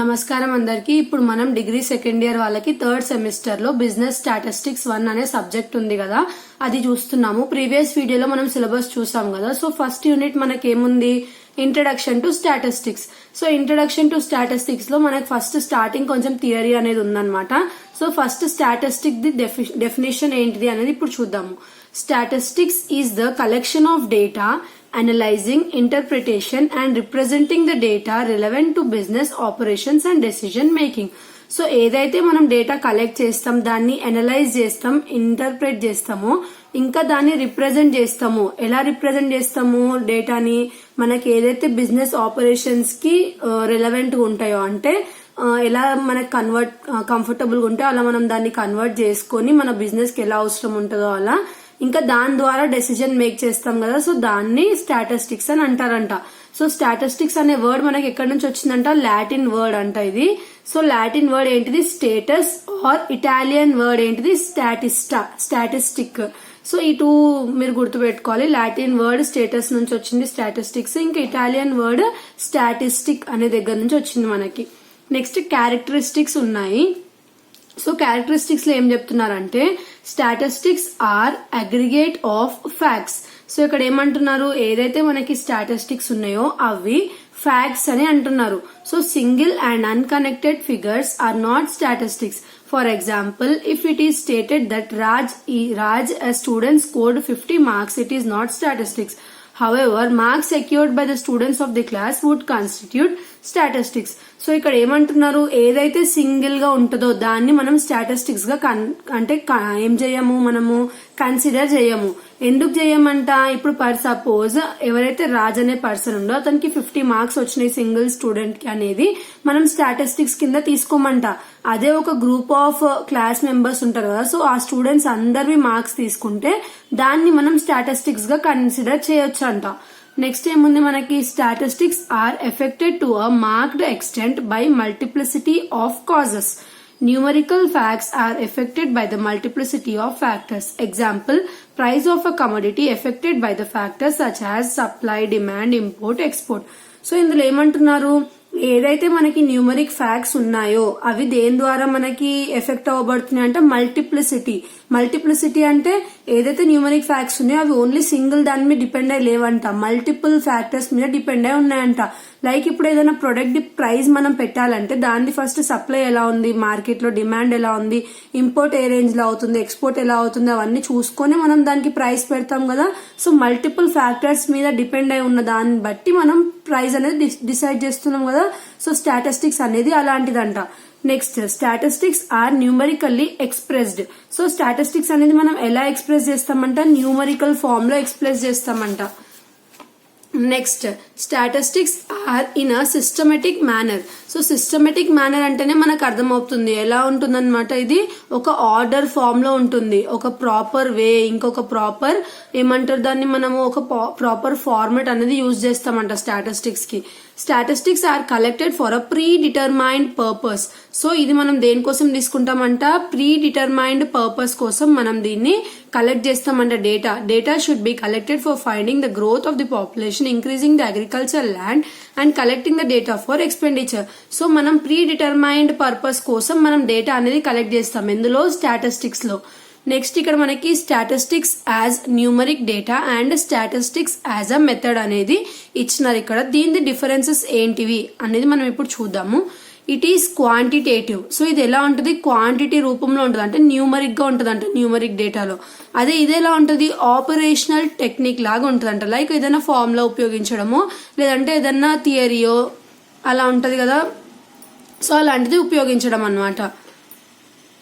నమస్కారం అందరికి. ఇప్పుడు మనం డిగ్రీ సెకండ్ ఇయర్ వాళ్ళకి థర్డ్ సెమిస్టర్ లో బిజినెస్ స్టాటిస్టిక్స్ 1 అనే సబ్జెక్ట్ ఉంది కదా, అది చూస్తున్నాము. ప్రీవియస్ వీడియోలో మనం సిలబస్ చూసాం కదా. సో ఫస్ట్ యూనిట్ మనకి ఏముంది, introduction to statistics. So introduction to statistics లో మనకి ఫస్ట్ స్టార్టింగ్ కొంచెం థియరీ అనేది ఉందన్నమాట. So first statistic the definition ఏంటిది అనేది ఇప్పుడు చూద్దాము. Statistics is the collection of data, analyzing, interpretation and representing the data relevant to business operations and decision making. So ఏదైతే మనం డేటా కలెక్ట్ చేస్తాం, దాన్ని అనలైజ్ చేస్తాం, ఇంటర్ప్రెట్ చేస్తామో, ఇంకా దాన్ని రిప్రజెంట్ చేస్తాము. ఎలా రిప్రజెంట్ చేస్తాము డేటాని, మనకి ఏదైతే బిజినెస్ ఆపరేషన్స్ కి రిలవెంట్ గా ఉంటాయో, అంటే ఎలా మనకు కంఫర్టబుల్ గా ఉంటే అలా మనం దాన్ని కన్వర్ట్ చేసుకొని మన బిజినెస్ కి ఎలా అవసరం ఉంటుందో అలా, ఇంకా దాని ద్వారా డెసిజన్ మేక్ చేస్తాం కదా. సో దాన్ని స్టాటిస్టిక్స్ అని అంటారంట. సో స్టాటిస్టిక్స్ అనే వర్డ్ మనకి ఎక్కడి నుంచి వచ్చిందంట, లాటిన్ వర్డ్ అంట ఇది. సో లాటిన్ వర్డ్ ఏంటిది, స్టేటస్, ఆర్ ఇటాలియన్ వర్డ్ ఏంటిది, స్టాటిస్టిక్. సో ఈ టూ మీరు గుర్తుపెట్టుకోవాలి. లాటిన్ వర్డ్ స్టేటస్ నుంచి వచ్చింది స్టాటిస్టిక్స్, ఇంకా ఇటాలియన్ వర్డ్ స్టాటిస్టిక్ అనే దగ్గర నుంచి వచ్చింది మనకి. నెక్స్ట్ క్యారెక్టరిస్టిక్స్ ఉన్నాయి. సో క్యారెక్టరిస్టిక్స్ లో ఏం చెప్తున్నారంటే, statistics are aggregate of facts. So ఇక్కడ ఏమంటున్నారు, ఏదైతే మనకి స్టాటిస్టిక్స్ ఉన్నాయో అవి ఫ్యాక్ట్స్ అని అంటున్నారు. So single and unconnected figures are not statistics. For example, if it is stated that Raj a student scored 50 marks, it is not statistics. However, marks secured by the students of the class would constitute statistics. So ఇక్కడ ఏమంటున్నారు, ఏదైతే single గా ఉంటుందో దాన్ని మనం statistics గా అంటే ఏం చేయము, మనము కన్సిడర్ చేయము. ఎందుకు చేయమంట, ఇప్పుడు పర్ సపోజ్ ఎవరైతే రాజ్ అనే పర్సన్ ఉండో అతనికి 50 మార్క్స్ వచ్చినాయి సింగిల్ స్టూడెంట్ కి అనేది మనం స్టాటిస్టిక్స్ కింద తీసుకోమంట. అదే ఒక గ్రూప్ ఆఫ్ క్లాస్ మెంబర్స్ ఉంటారు కదా, సో ఆ స్టూడెంట్స్ అందరివి మార్క్స్ తీసుకుంటే దాన్ని మనం స్టాటిస్టిక్స్ గా కన్సిడర్ చేయొచ్చు అంట. నెక్స్ట్ ఏముంది మనకి, statistics are affected to a marked extent by multiplicity of causes. Numerical facts are affected by the multiplicity of factors. Example, price of a commodity affected by the factors such as supply, demand, import, export. So ఇందులో ఏమంటున్నారు, ఏదైతే మనకి numeric facts ఉన్నాయో అవి దేని ద్వారా మనకి effect అవ్వబడుతున్నాయి అంటే మల్టిప్లిసిటీ అంటే ఏదైతే న్యూమరిక్ ఫ్యాక్ట్స్ ఉన్నాయో అవి ఓన్లీ సింగిల్ దాని మీద డిపెండ్ అయ్యి లేవంట, మల్టిపుల్ ఫ్యాక్టర్స్ మీద డిపెండ్ అయి ఉన్నాయంట. లైక్ ఇప్పుడు ఏదైనా ప్రొడక్ట్ ప్రైస్ మనం పెట్టాలంటే దాన్ని ఫస్ట్ సప్లై ఎలా ఉంది, మార్కెట్ లో డిమాండ్ ఎలా ఉంది, ఇంపోర్ట్ ఏ రేంజ్ లో అవుతుంది, ఎక్స్పోర్ట్ ఎలా అవుతుంది, అవన్నీ చూసుకొని మనం దానికి ప్రైస్ పెడతాం కదా. సో మల్టిపుల్ ఫ్యాక్టర్స్ మీద డిపెండ్ అయి ఉన్న దాన్ని బట్టి మనం ప్రైస్ అనేది డిసైడ్ చేస్తున్నాం కదా. సో స్టాటిస్టిక్స్ అనేది అలాంటిదంట. Next, statistics are numerically expressed. So statistics అనేది మనం ఎలా ఎక్స్ప్రెస్ చేస్తామంట, న్యూమరికల్ ఫామ్ లో ఎక్స్ప్రెస్ చేస్తామంట. Next, statistics are in a systematic manner. So systematic manner అంటేనే మనకు అర్థమవుతుంది ఎలా ఉంటుందన్నమాట. ఇది ఒక ఆర్డర్ ఫామ్ లో ఉంటుంది, ఒక ప్రాపర్ వే, ఇంకొక ప్రాపర్ ఏమంటారు దాన్ని, మనము ఒక ప్రాపర్ ఫార్మెట్ అనేది యూజ్ చేస్తామంట స్టాటిస్టిక్స్ కి. Statistics are collected for a predetermined purpose. So ఇది మనం దేనికోసం తీసుకుంటామంట, ప్రీ డిటర్మైన్డ్ పర్పస్ కోసం మనం దీన్ని కలెక్ట్ చేస్తామంట. Data should be collected for finding the growth of the population, increasing the agriculture land and collecting the data for expenditure. So మనం predetermined purpose కోసం మనం డేటా అనేది కలెక్ట్ చేస్తాం ఎందులో, స్టాటిస్టిక్స్ లో. నెక్స్ట్ ఇక్కడ మనకి statistics as numeric data and statistics as a method అనేది ఇచ్చినారు ఇక్కడ. దీని డిఫరెన్సెస్ ఏంటివి అనేది మనం ఇప్పుడు చూద్దాము. It is quantitative. సో ఇది ఎలా ఉంటుంది, క్వాంటిటీ రూపంలో ఉంటుంది, అంటే న్యూమరిక్ గా ఉంటుంది అంట న్యూమరిక్ డేటాలో. అదే ఇది ఎలా ఉంటుంది, ఆపరేషనల్ టెక్నిక్ లాగా ఉంటుందంట. లైక్ ఏదైనా ఫార్ములా ఉపయోగించడమో లేదంటే ఏదైనా థియరీయో అలా ఉంటది కదా, సో అలాంటిది ఉపయోగించడం అన్నమాట.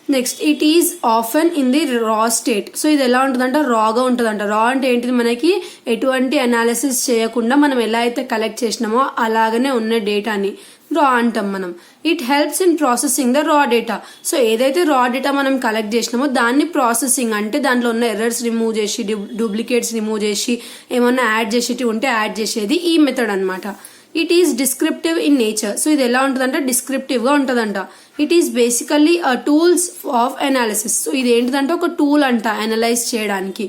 Next, it is often in the raw state. So ఇది ఎలా ఉంటుందంట, రాగా ఉంటుందంట. రా అంటే ఏంటిది, మనకి ఎటువంటి అనాలిసిస్ చేయకుండా మనం ఎలా అయితే కలెక్ట్ చేసినామో అలాగనే ఉన్న డేటాని రా అంటాం మనం. It helps in processing the raw data. So ఏదైతే రా డేటా మనం కలెక్ట్ చేసినామో దాన్ని ప్రాసెసింగ్ అంటే దాంట్లో ఉన్న ఎర్రర్స్ రిమూవ్ చేసి, డూప్లికేట్స్ రిమూవ్ చేసి, ఏమన్నా యాడ్ చేసేటి ఉంటే యాడ్ చేసేది ఈ మెథడ్ అనమాట. It is descriptive in nature. So ఇది ఎలా ఉంటుందంట, డిస్క్రిప్టివ్ గా ఉంటుందంట. It is basically tools of analysis. So ఇది ఏంటిదంటే ఒక టూల్ అంట అనలైజ్ చేయడానికి.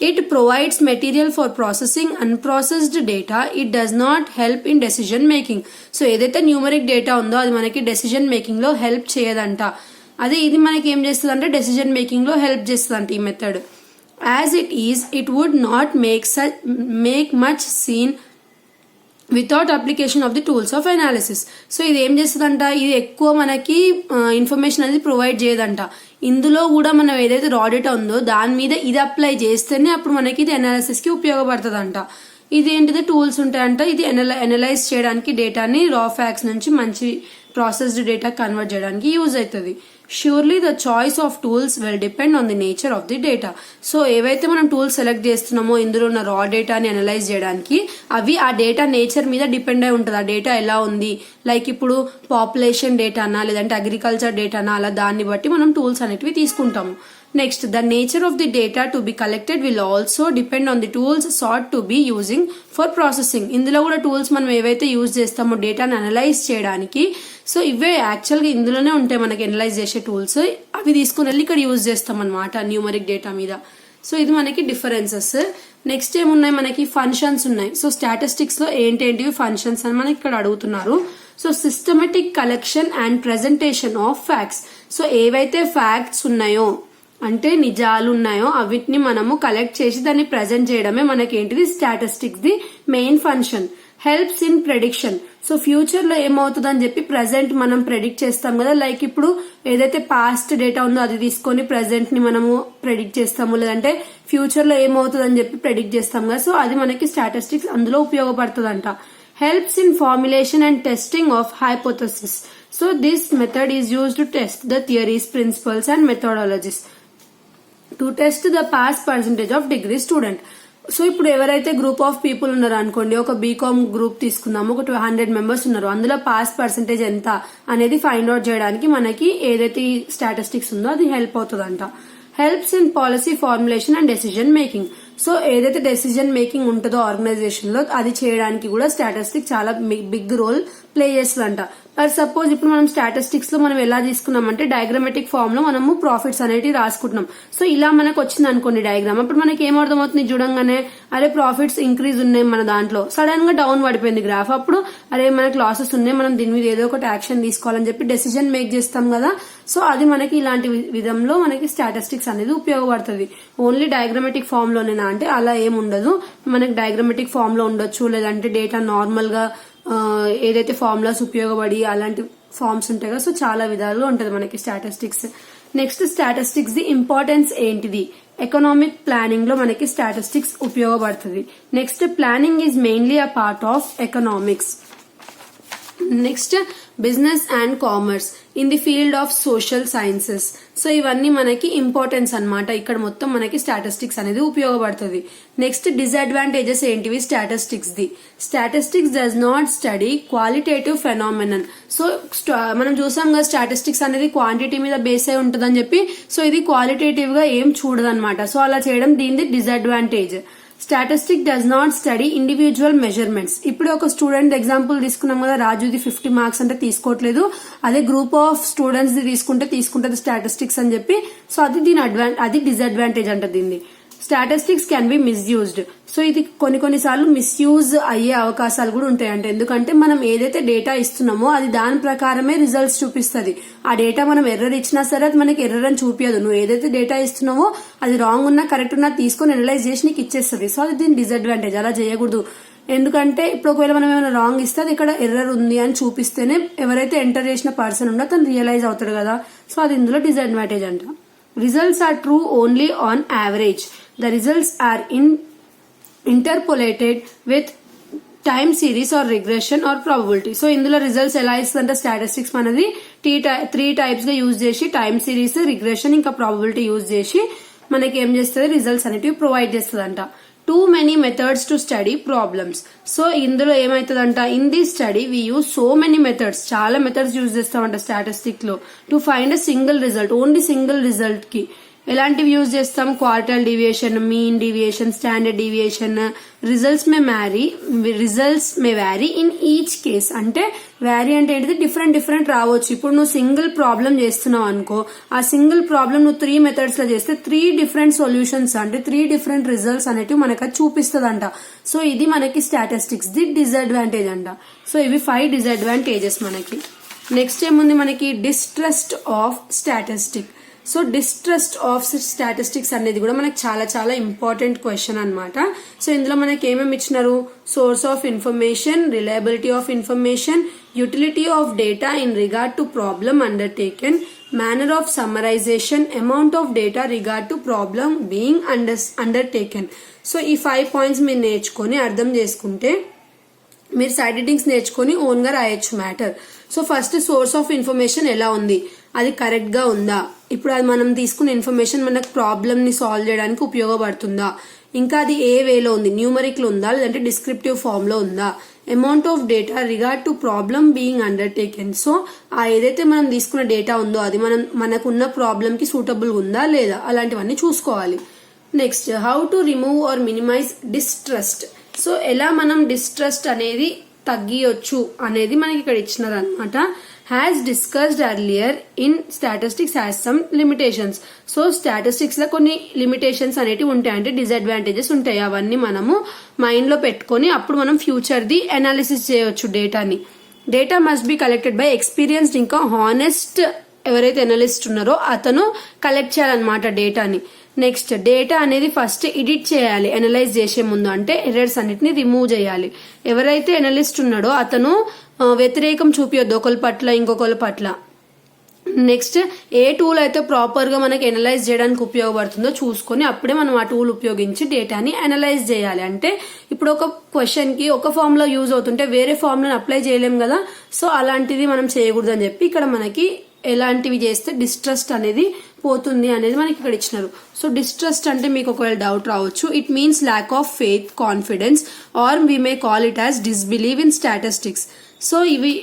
It provides material for processing unprocessed data. It does not help in decision making. So ఏదైతే న్యూమరిక్ డేటా ఉందో అది మనకి డెసిజన్ మేకింగ్ లో హెల్ప్ చేయదంట. అదే ఇది మనకి ఏం చేస్తుంది అంటే డెసిజన్ మేకింగ్ లో హెల్ప్ చేస్తుందంట ఈ method. As it is it would not make much sense without application of the tools of analysis. So ఇది ఏం చేస్తుందంట, ఇది ఎక్కువ మనకి ఇన్ఫర్మేషన్ అనేది ప్రొవైడ్ చేయదంట. ఇందులో కూడా మనం ఏదైతే రా డేటా ఉందో దాని మీద ఇది అప్లై చేస్తేనే అప్పుడు మనకి ఇది అనాలిసిస్ కి ఉపయోగపడుతుందంట. ఇది ఏంటిది టూల్స్ ఉంటాయంట, ఇది అనలైజ్ చేయడానికి డేటాని రా ఫ్యాక్ట్స్ నుంచి మంచి ప్రాసెస్డ్ డేటా కన్వర్ట్ చేయడానికి యూజ్ అవుతుంది. Surely the choice of tools will depend on the nature of the data. So ఏవైతే మనం టూల్స్ సెలెక్ట్ చేస్తున్నామో ఇందులో ఉన్న రా డేటాని అనలైజ్ చేయడానికి అవి ఆ డేటా నేచర్ మీద డిపెండ్ అయి ఉంటుంది. ఆ డేటా ఎలా ఉంది, లైక్ ఇప్పుడు పాపులేషన్ డేటానా లేదంటే అగ్రికల్చర్ డేటానా, అలా దాన్ని బట్టి మనం టూల్స్ అనేటివి తీసుకుంటాము. Next, the nature of the data to be collected will also depend on the tools sought to be using for processing. ఇందులో కూడా టూల్స్ మనం ఏవైతే యూజ్ చేస్తామో డేటాను అనలైజ్ చేయడానికి, సో ఇవే యాక్చువల్గా ఇందులోనే ఉంటాయి మనకి అనలైజ్ చేసే టూల్స్. అవి తీసుకుని వెళ్ళి ఇక్కడ యూజ్ చేస్తాం అనమాట న్యూమరిక్ డేటా మీద. సో ఇది మనకి డిఫరెన్సెస్. నెక్స్ట్ ఏమున్నాయి, మనకి ఫంక్షన్స్ ఉన్నాయి. సో స్టాటిస్టిక్స్ లో ఏంటేంటివి ఫంక్షన్స్ అని మనకి ఇక్కడ అడుగుతున్నారు. So systematic collection and presentation of facts. So ఏవైతే ఫ్యాక్ట్స్ ఉన్నాయో అంటే నిజాలు ఉన్నాయో అవిటిని మనము కలెక్ట్ చేసి దాన్ని ప్రెజెంట్ చేయడమే మనకేంటిది statistics the main function. Helps in prediction. So future లో ఏమవుతుందని చెప్పి ప్రెజెంట్ మనం ప్రెడిక్ట్ చేస్తాం కదా, లైక్ ఇప్పుడు ఏదైతే పాస్ట్ డేటా ఉందో అది తీసుకొని ప్రెజెంట్ ని మనము ప్రెడిక్ట్ చేస్తాము, లేదంటే ఫ్యూచర్ లో ఏమవుతుందని చెప్పి ప్రెడిక్ట్ చేస్తాం కదా. సో అది మనకి స్టాటిస్టిక్స్ అందులో ఉపయోగపడుతుందంట. Helps in formulation and testing of hypothesis. So this method is used to test the theories, principles and methodologies to test the pass percentage of degree student. So ఇప్పుడు ఎవరైతే group of people ఉన్నారు అనుకోండి, ఒక BCom group తీసుకుందాము, ఒక 100 members ఉన్నారు, అందులో pass percentage ఎంత అనేది ఫైండ్ అవుట్ చేయడానికి మనకి ఏదైతే స్టాటిస్టిక్స్ ఉందో అది హెల్ప్ అవుతుందంట. Helps in policy formulation and decision making. So ఏదైతే డెసిజన్ మేకింగ్ ఉంటుందో ఆర్గనైజేషన్ లో అది చేయడానికి కూడా స్టాటిస్టిక్స్ చాలా బిగ్ రోల్ ప్లే చేస్తుందంట. ఫర్ సపోజ్ ఇప్పుడు మనం స్టాటిస్టిక్స్ లో మనం ఎలా తీసుకున్నామంటే డయాగ్రామెటిక్ ఫామ్ లో మనము ప్రాఫిట్స్ అనేవి రాసుకుంటున్నాం. సో ఇలా మనకు వచ్చింది అనుకోండి డయాగ్రామ్, అప్పుడు మనకి ఏం అర్థమవుతుంది చూడంగానే, అరే ప్రాఫిట్స్ ఇంక్రీజ్ ఉన్నాయి మన దాంట్లో, సడన్ గా డౌన్ పడిపోయింది గ్రాఫ్, అప్పుడు అరే మనకి లాసెస్ ఉన్నాయి, మనం దీని మీద ఏదో ఒకటి యాక్షన్ తీసుకోవాలని చెప్పి డెసిజన్ మేక్ చేస్తాం కదా. సో అది మనకి ఇలాంటి విధంలో మనకి స్టాటిస్టిక్స్ అనేది ఉపయోగపడుతుంది. ఓన్లీ డయాగ్రామెటిక్ ఫామ్ లోనేనా అంటే అలా ఏం ఉండదు, మనకి డయాగ్రామెటిక్ ఫామ్ లో ఉండొచ్చు, లేదంటే డేటా నార్మల్ గా ఏదైతే ఫార్ములాస్ ఉపయోగపడి అలాంటి ఫార్మ్స్ ఉంటాయి కదా. సో చాలా విధాలుగా ఉంటది మనకి statistics. Next, statistics the importance ఏంటిది, ఎకనామిక్ ప్లానింగ్ లో మనకి స్టాటిస్టిక్స్ ఉపయోగపడుతుంది. Next, planning is mainly a part of economics. Next, business and commerce in the field of social sciences. So ఇవన్నీ మనకి ఇంపార్టెన్స్ అన్నమాట. ఇక్కడ మొత్తం మనకి స్టాటిస్టిక్స్ అనేది ఉపయోగపడుతుంది. నెక్స్ట్, డిసడ్వాంటేజెస్ ఏంటివి statistics the. Statistics does not study qualitative phenomenon. So మనం చూసాం కదా స్టాటిస్టిక్స్ అనేది క్వాంటిటీ మీద బేస్ అయి ఉంటుందని చెప్పి, సో ఇది క్వాలిటేటివ్ గా ఏం చూడదన్నమాట. సో అలా చేయడం దీనిది disadvantage. Statistic does not study individual measurements. ఇప్పుడు ఒక స్టూడెంట్ ఎగ్జాంపుల్ తీసుకున్నాం కదా, రాజుది 50 మార్క్స్ అంటే తీసుకోవట్లేదు, అదే గ్రూప్ ఆఫ్ స్టూడెంట్స్ ది తీసుకుంటుంది స్టాటిస్టిక్స్ అని చెప్పి, సో అది డిసడ్వాంటేజ్ అంట దీన్ని. Statistics can be misused. So ఇది కొన్నిసార్లు మిస్యూజ్ అయ్యే అవకాశాలు కూడా ఉంటాయంట. ఎందుకంటే మనం ఏదైతే డేటా ఇస్తున్నామో అది దాని ప్రకారమే రిజల్ట్స్ చూపిస్తుంది. ఆ డేటా మనం ఎర్రర్ ఇచ్చినా సరే అది మనకి ఎర్రర్ అని చూపించదు. నువ్వు ఏదైతే డేటా ఇస్తున్నావో అది రాంగ్ ఉన్నా కరెక్ట్ ఉన్నా తీసుకొని అనలైజ్ చేసి నీకు ఇచ్చేస్తుంది. సో అది దీని డిసడ్వాంటేజ్, అలా చేయకూడదు. ఎందుకంటే ఇప్పుడు ఒకవేళ మనం ఏమైనా రాంగ్ ఇస్తే అది ఇక్కడ ఎర్రర్ ఉంది అని చూపిస్తేనే ఎవరైతే ఎంటర్ చేసిన పర్సన్ ఉందో తను రియలైజ్ అవుతాడు కదా. సో అది ఇందులో డిసడ్వాంటేజ్ అంట. Results are true only on average. The results are interpolated with time series or regression or probability. So ఇందులో రిజల్ట్స్ ఎలా ఇస్తుందంటే స్టాటిస్టిక్స్ మనది 3 టైప్స్ గా యూజ్ చేసి టైమ్ సిరీస్, రిగ్రెషన్ ఇంకా ప్రాబబిలిటీ యూజ్ చేసి మనకి ఏం చేస్తుంది రిజల్ట్స్ అనేటివి ప్రొవైడ్ చేస్తుందంట. Too many methods to study problems. So ఇందులో ఏమైతుందంట, in this study we use so many methods, చాలా మెథడ్స్ యూజ్ చేస్తామంట స్టాటిస్టిక్ లో, to find a single result, only single result కి. ఎలాంటివి యూజ్ చేస్తాం? Quartile deviation, mean deviation, standard deviation. Results may vary in each case. అంటే vary అంటే ఏంటిది? Different రావచ్చు. ఇప్పుడు నువ్వు సింగిల్ ప్రాబ్లం చేస్తున్నావు అనుకో, ఆ సింగిల్ ప్రాబ్లం నువ్వు 3 మెథడ్స్ లో చేస్తే 3 డిఫరెంట్ సొల్యూషన్స్ అంటే 3 డిఫరెంట్ రిజల్ట్స్ అనేటివి మనకు అది చూపిస్తుందంట. సో ఇది మనకి స్టాటిస్టిక్స్ ది డిసడ్వాంటేజ్ అంట. సో ఇవి 5 డిసడ్వాంటేజెస్ మనకి. నెక్స్ట్ ఏముంది మనకి? Distrust of statistic. So distrust of statistics అనేది కూడా మనకి చాలా ఇంపార్టెంట్ క్వశ్చన్ అన్నమాట. సో ఇందులో మనకి ఏమేమి ఇచ్చినారు? Source of information, reliability of information, utility of data in regard to problem undertaken, manner of summarisation, amount of data regard to problem being undertaken. So ఈ 5 పాయింట్స్ మీరు నేర్చుకొని అర్థం చేసుకుంటే మీరు సైడ్ హెడ్డింగ్స్ నేర్చుకొని ఓన్ గా రాయొచ్చు matter. So first source of information ఎలా ఉంది, అది కరెక్ట్ గా ఉందా, ఇప్పుడు అది మనం తీసుకున్న ఇన్ఫర్మేషన్ మనకు ప్రాబ్లమ్ ని సాల్వ్ చేయడానికి ఉపయోగపడుతుందా, ఇంకా అది ఏ వేలో ఉంది, న్యూమరిక్ లో ఉందా లేదంటే డిస్క్రిప్టివ్ ఫామ్ లో ఉందా, amount of data regard to problem being undertaken. So ఆ ఏదైతే మనం తీసుకున్న డేటా ఉందో అది మనకున్న ప్రాబ్లమ్ కి సూటబుల్ ఉందా లేదా, అలాంటివన్నీ చూసుకోవాలి. Next how to remove or minimise distrust. So ఎలా మనం డిస్ట్రస్ట్ అనేది తగ్గియొచ్చు అనేది మనకి ఇక్కడ ఇచ్చినారు అనమాట. Has discussed earlier in statistics has some limitations. So statistics లో కొన్ని లిమిటేషన్స్ అనేటివి ఉంటాయి, అంటే డిసడ్వాంటేజెస్ ఉంటాయి. అవన్నీ మనము మైండ్ లో పెట్టుకొని అప్పుడు మనం ఫ్యూచర్ ది అనాలిసిస్ చేయొచ్చు డేటాని. Data must be collected by experienced ఇంకా హానెస్ట్ ఎవరైతే ఎనలిస్ట్ ఉన్నారో అతను కలెక్ట్ చేయాలన్నమాట డేటాని. నెక్స్ట్ డేటా అనేది ఫస్ట్ ఎడిట్ చేయాలి అనలైజ్ చేసే ముందు, అంటే ఎర్రర్స్ అన్నిటిని రిమూవ్ చేయాలి. ఎవరైతే ఎనలిస్ట్ ఉన్నాడో అతను వ్యతిరేకం చూపించొద్దు ఒకరి పట్ల ఇంకొకరి పట్ల. నెక్స్ట్ ఏ టూల్ అయితే ప్రాపర్ గా మనకి అనలైజ్ చేయడానికి ఉపయోగపడుతుందో చూసుకొని అప్పుడే మనం ఆ టూల్ ఉపయోగించి డేటాని అనలైజ్ చేయాలి. అంటే ఇప్పుడు ఒక క్వశ్చన్ కి ఒక ఫామ్ లో యూజ్ అవుతుంటే వేరే ఫామ్ లో అప్లై చేయలేం కదా. సో అలాంటిది మనం చేయకూడదు అని చెప్పి ఇక్కడ మనకి ఎలాంటివి చేస్తే డిస్ట్రస్ట్ అనేది పోతుంది అనేది మనకి ఇక్కడ ఇచ్చినారు. సో డిస్ట్రస్ట్ అంటే మీకు ఒకవేళ డౌట్ రావచ్చు, it means lack of faith, confidence, or we may call it as disbelieve in statistics. So ఇవి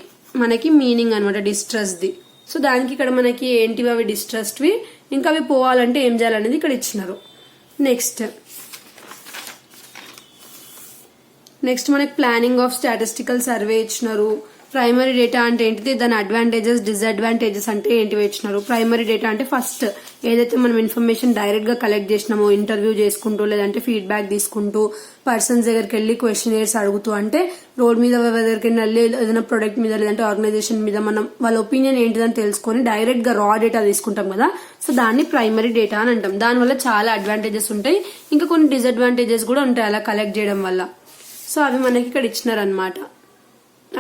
మనకి మీనింగ్ అనమాట డిస్ట్రస్ట్ ది. సో దానికి ఇక్కడ మనకి ఏంటివి అవి డిస్ట్రస్ట్వి, ఇంకా అవి పోవాలంటే ఏం చేయాలనేది ఇక్కడ ఇచ్చినారు. నెక్స్ట్ మనకి ప్లానింగ్ ఆఫ్ స్టాటిస్టికల్ సర్వే ఇచ్చినారు. ప్రైమరీ డేటా అంటే ఏంటిది, దాని అడ్వాంటేజెస్ డిసడ్వాంటేజెస్ అంటే ఏంటివి ఇచ్చినారు. ప్రైమరీ డేటా అంటే ఫస్ట్ ఏదైతే మనం ఇన్ఫర్మేషన్ డైరెక్ట్ గా కలెక్ట్ చేసినామో ఇంటర్వ్యూ చేసుకుంటూ లేదంటే ఫీడ్బ్యాక్ తీసుకుంటూ పర్సన్స్ దగ్గరికి వెళ్ళి క్వశ్చనర్స్ అడుగుతూ, అంటే రోడ్ మీద దగ్గరికి వెళ్ళి ఏదైనా ప్రొడక్ట్ మీద లేదంటే ఆర్గనైజేషన్ మీద మనం వాళ్ళ ఒపీనియన్ ఏంటిదని తెలుసుకొని డైరెక్ట్ గా రా డేటా తీసుకుంటాం కదా. సో దాన్ని ప్రైమరీ డేటా అని అంటాం. దానివల్ల చాలా అడ్వాంటేజెస్ ఉంటాయి, ఇంకా కొన్ని డిసడ్వాంటేజెస్ కూడా ఉంటాయి అలా కలెక్ట్ చేయడం వల్ల. సో అవి మనకి ఇక్కడ ఇచ్చినారు అనమాట,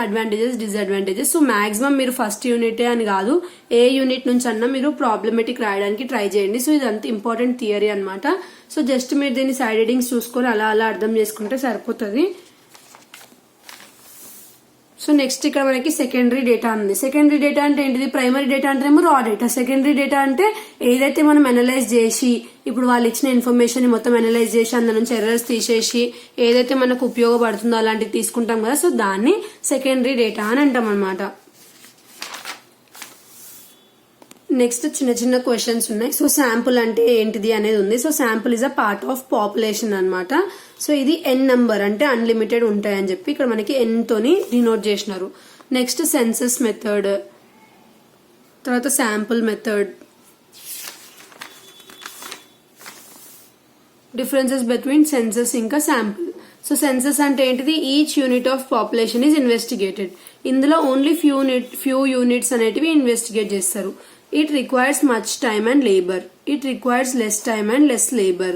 అడ్వాంటేజెస్ డిసడ్వాంటేజెస్. సో మాక్సిమం మీరు ఫస్ట్ యూనిటే అని కాదు, ఏ యూనిట్ నుంచి అన్నా మీరు ప్రాబ్లమేటిక్ రాయడానికి ట్రై చేయండి. సో ఇది అంత ఇంపార్టెంట్ థియరీ అనమాట. సో జస్ట్ మీరు దీన్ని సైడ్ హెడ్డింగ్స్ చూసుకొని అలా అర్థం చేసుకుంటే సరిపోతుంది. సో నెక్స్ట్ ఇక్కడ మనకి సెకండరీ డేటా ఉంది. సెకండరీ డేటా అంటే ఏంటిది? ప్రైమరీ డేటా అంటేనేమో రా డేటా. సెకండరీ డేటా అంటే ఏదైతే మనం అనలైజ్ చేసి ఇప్పుడు వాళ్ళు ఇచ్చిన ఇన్ఫర్మేషన్ ని మొత్తం అనలైజ్ చేసి అందులో నుంచి ఎర్రర్స్ తీసేసి ఏదైతే మనకు ఉపయోగపడుతుందో అలాంటివి తీసుకుంటాం కదా. సో దాన్ని సెకండరీ డేటా అని అంటాం అనమాట. నెక్స్ట్ చిన్న క్వశ్చన్స్ ఉన్నాయి. సో శాంపుల్ అంటే ఏంటిది అనేది ఉంది. So sample is a part of population అనమాట. సో ఇది ఎన్ నంబర్ అంటే అన్లిమిటెడ్ ఉంటాయని చెప్పి ఇక్కడ మనకి ఎన్ తోని డినోట్ చేసినారు. నెక్స్ట్ సెన్సస్ మెథడ్, తర్వాత sample method, differences between census ఇంకా శాంపుల్. సో సెన్సస్ అంటే ఏంటిది? Each unit of population is investigated. ఇందులో ఓన్లీ ఫ్యూ యూనిట్స్ అనేటివి ఇన్వెస్టిగేట్ చేస్తారు. It requires much time and labor. It requires less time and less labor.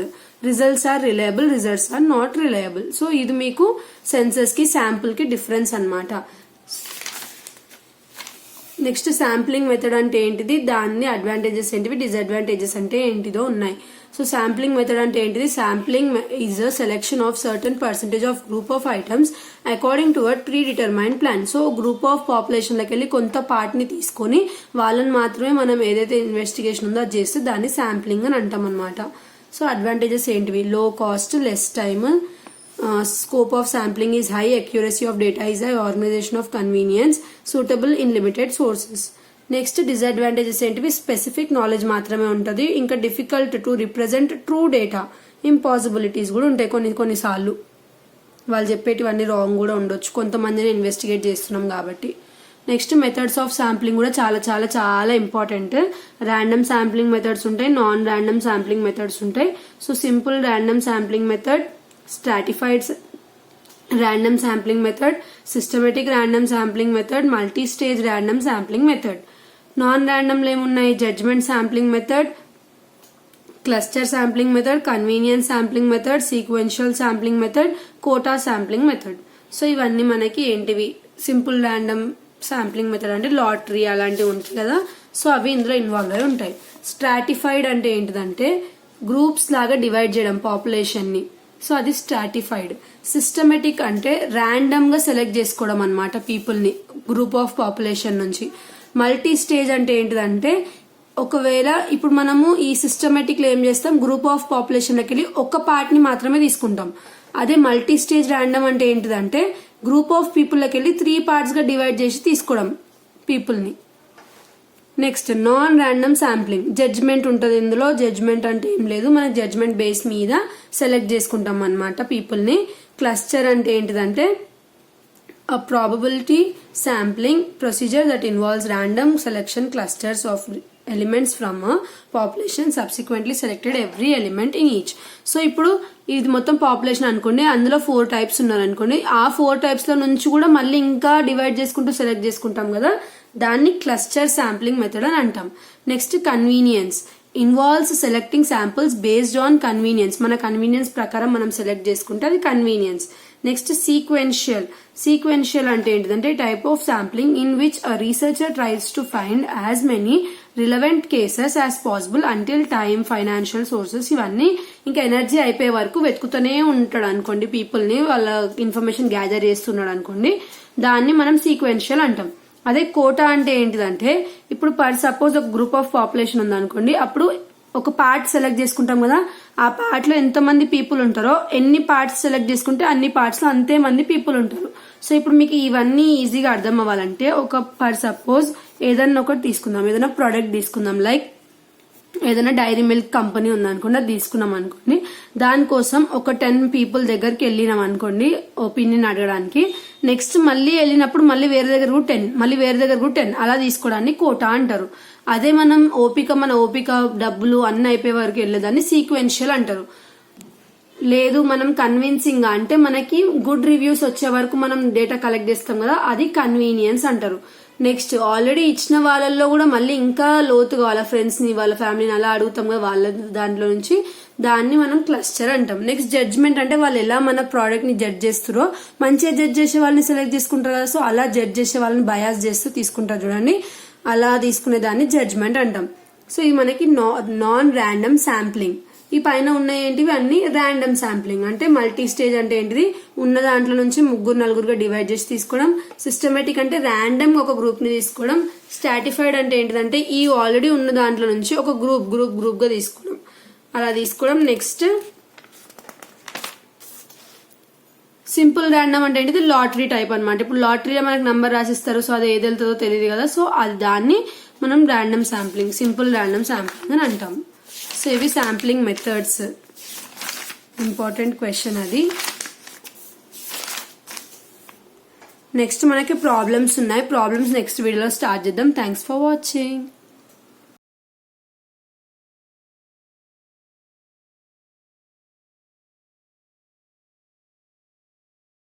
Results are reliable, results are not reliable. So ఇది మీకు census కి sample కి difference అన్నమాట. Next sampling method అంటే ఏంటిది, దాన్ని అడ్వాంటేజెస్ ఏంటివి, డిసడ్వాంటేజెస్ అంటే ఏంటిదో ఉన్నాయి. సో శాంప్లింగ్ మెథడ్ అంటే ఏంటిది? Sampling is a selection of certain percentage of group of items according to a pre determined plan. So group of population లకి వెళ్ళి కొంత పార్ట్ ని తీసుకొని వాళ్ళని మాత్రమే మనం ఏదైతే ఇన్వెస్టిగేషన్ ఉందో అది చేస్తే దాన్ని శాంప్లింగ్ అని అంటాం అనమాట. సో అడ్వాంటేజెస్ ఏంటివి? లో cost, less time, scope of sampling is high, accuracy of data is high, organization of convenience, suitable in limited sources. Next disadvantages ఏంటివి, స్పెసిఫిక్ నాలెడ్జ్ మాత్రమే ఉంటుంది, ఇంకా difficult to represent true data, impossibilities కూడా ఉంటాయి కొన్నిసార్లు, వాళ్ళు చెప్పేటివన్నీ రాంగ్ కూడా ఉండొచ్చు, కొంతమందిని ఇన్వెస్టిగేట్ చేస్తున్నాం కాబట్టి. నెక్స్ట్ మెథడ్స్ ఆఫ్ శాంప్లింగ్ కూడా చాలా చాలా చాలా ఇంపార్టెంట్. ర్యాండమ్ శాంప్లింగ్ మెథడ్స్ ఉంటాయి, నాన్ ర్యాండమ్ శాంప్లింగ్ మెథడ్స్ ఉంటాయి. So simple random sampling method, stratified random sampling method, systematic random sampling method, multi stage random sampling method. Non random లో ఏమున్నాయి, judgement sampling method, cluster sampling method, convenience sampling method, sequential sampling method, quota sampling method. So ఇవన్నీ మనకి ఏంటివి, simple random sampling method అంటే lottery అలాంటివి ఉంటాయి కదా, so అవి ఇందులో ఇన్వాల్వ్ అయి ఉంటాయి. స్ట్రాటిఫైడ్ అంటే ఏంటిదంటే గ్రూప్స్ లాగా డివైడ్ చేయడం పాపులేషన్ ని, సో అది స్ట్రాటిఫైడ్. సిస్టమేటిక్ అంటే ర్యాండమ్ గా సెలెక్ట్ చేసుకోవడం అన్నమాట పీపుల్ ని గ్రూప్ ఆఫ్ పాపులేషన్ నుంచి. మల్టీ స్టేజ్ అంటే ఏంటిదంటే ఒకవేళ ఇప్పుడు మనము ఈ సిస్టమేటిక్ లో ఏం చేస్తాం, గ్రూప్ ఆఫ్ పాపులేషన్ లోకి వెళ్ళి ఒక పార్ట్ ని మాత్రమే తీసుకుంటాం. అదే మల్టీ స్టేజ్ ర్యాండమ్ అంటే ఏంటిదంటే గ్రూప్ ఆఫ్ పీపుల్ లోకి వెళ్ళి 3 పార్ట్స్ గా డివైడ్ చేసి తీసుకోవడం పీపుల్ ని. Next non random sampling, judgement ఉంటుంది ఇందులో. జడ్జ్మెంట్ అంటే ఏం లేదు, మన జడ్జ్మెంట్ బేస్ మీద సెలెక్ట్ చేసుకుంటాం అన్నమాట పీపుల్ ని. క్లస్టర్ అంటే ఏంటిదంటే a probability sampling procedure that involves random selection clusters of elements from a population subsequently selected every element in each. So ఇప్పుడు ఇది మొత్తం పాపులేషన్ అనుకోండి, అందులో 4 టైప్స్ ఉన్నారు అనుకోండి, ఆ 4 టైప్స్ లో నుంచి కూడా మళ్ళీ ఇంకా డివైడ్ చేసుకుంటూ సెలెక్ట్ చేసుకుంటాం కదా, దాన్ని క్లస్టర్ శాంప్లింగ్ మెథడ్ అని అంటాం. Next convenience, involves selecting samples based on convenience, మన కన్వీనియన్స్ ప్రకారం మనం సెలెక్ట్ చేసుకుంటే అది కన్వీనియన్స్. నెక్స్ట్ సీక్వెన్షియల్, సీక్వెన్షియల్ అంటే ఏంటిదంటే type of sampling in which a researcher tries to find as many relevant cases as possible until time, financial sources ఇవన్నీ ఇంకా energy అయిపోయే వరకు వెతుకుతూనే ఉంటాడు అనుకోండి పీపుల్ ని, వాళ్ళ ఇన్ఫర్మేషన్ గ్యాదర్ చేస్తున్నాడు అనుకోండి, దాన్ని మనం సీక్వెన్షియల్ అంటాం. అదే కోటా అంటే ఏంటిదంటే ఇప్పుడు సపోజ్ ఒక గ్రూప్ ఆఫ్ పాపులేషన్ ఉంది అనుకోండి, అప్పుడు ఒక పార్ట్ సెలెక్ట్ చేసుకుంటాం కదా, ఆ పార్ట్ లో ఎంత మంది పీపుల్ ఉంటారో ఎన్ని పార్ట్స్ సెలెక్ట్ చేసుకుంటే అన్ని పార్ట్స్ లో అంతే మంది పీపుల్ ఉంటారు. సో ఇప్పుడు మీకు ఇవన్నీ ఈజీగా అర్థం అవ్వాలంటే ఒక సపోజ్ ఏదన్నా ఒకటి తీసుకుందాం, ఏదైనా ప్రోడక్ట్ తీసుకుందాం, లైక్ ఏదైనా డైరీ మిల్క్ కంపెనీ ఉందనుకోండి, అది తీసుకున్నాం అనుకోండి, దానికోసం ఒక 10 పీపుల్ దగ్గరికి వెళ్ళినాం అనుకోండి ఒపీనియన్ అడగడానికి. నెక్స్ట్ మళ్ళీ వెళ్ళినప్పుడు మళ్ళీ వేరే దగ్గర కూడా 10, మళ్ళీ వేరే దగ్గర కూడా 10 అలా తీసుకోవడాన్ని కోటా అంటారు. అదే మనం మన ఓపిక డబ్బులు అన్ని అయిపోయే వరకు వెళ్ళేదాన్ని సీక్వెన్షియల్ అంటారు. లేదు మనం కన్విన్సింగ్ అంటే మనకి గుడ్ రివ్యూస్ వచ్చే వరకు మనం డేటా కలెక్ట్ చేస్తాం కదా, అది కన్వీనియన్స్ అంటారు. నెక్స్ట్ ఆల్రెడీ ఇచ్చిన వాళ్ళల్లో కూడా మళ్ళీ ఇంకా లోతుగా వాళ్ళ ఫ్రెండ్స్ ని వాళ్ళ ఫ్యామిలీని అలా అడుగుతాం కదా, వాళ్ళ దాంట్లో నుంచి దాన్ని మనం క్లస్టర్ అంటాం. నెక్స్ట్ జడ్జ్మెంట్ అంటే వాళ్ళు ఎలా మన ప్రోడక్ట్ ని జడ్జ్ చేస్తారో, మంచిగా జడ్జ్ చేసే వాళ్ళని సెలెక్ట్ చేసుకుంటారు కదా, సో అలా జడ్జ్ చేసే వాళ్ళని బయాస్ చేస్తూ తీసుకుంటారు చూడండి, అలా తీసుకునే దాన్ని జడ్జ్మెంట్ అంటాం. సో ఇది మనకి నాన్ ర్యాండమ్ శాంప్లింగ్. ఈ పైన ఉన్న ఏంటివి అన్ని ర్యాండమ్ శాంప్లింగ్. అంటే మల్టీ స్టేజ్ అంటే ఏంటిది, ఉన్న దాంట్లో నుంచి 3-4గా డివైడ్ చేసి తీసుకోవడం. సిస్టమేటిక్ అంటే ర్యాండమ్ ఒక గ్రూప్ ని తీసుకోవడం. స్ట్రాటిఫైడ్ అంటే ఏంటిదంటే ఈ ఆల్రెడీ ఉన్న దాంట్లో నుంచి ఒక గ్రూప్ గా తీసుకోవడం, అలా తీసుకోవడం. నెక్స్ట్ సింపుల్ ర్యాండమ్ అంటే ఏంటిది, లాటరీ టైప్ అనమాట. ఇప్పుడు లాటరీలో మనకు నంబర్ రాసిస్తారు, సో అది ఏది వెళ్తుందో తెలియదు కదా, సో అది దాన్ని మనం random sampling, simple random sampling అని అంటాం. సో ఇవి శాంప్లింగ్ మెథడ్స్, ఇంపార్టెంట్ క్వశ్చన్ అది. నెక్స్ట్ మనకి ప్రాబ్లమ్స్ ఉన్నాయి, ప్రాబ్లమ్స్ నెక్స్ట్ వీడియోలో స్టార్ట్ చేద్దాం. Thanks for watching.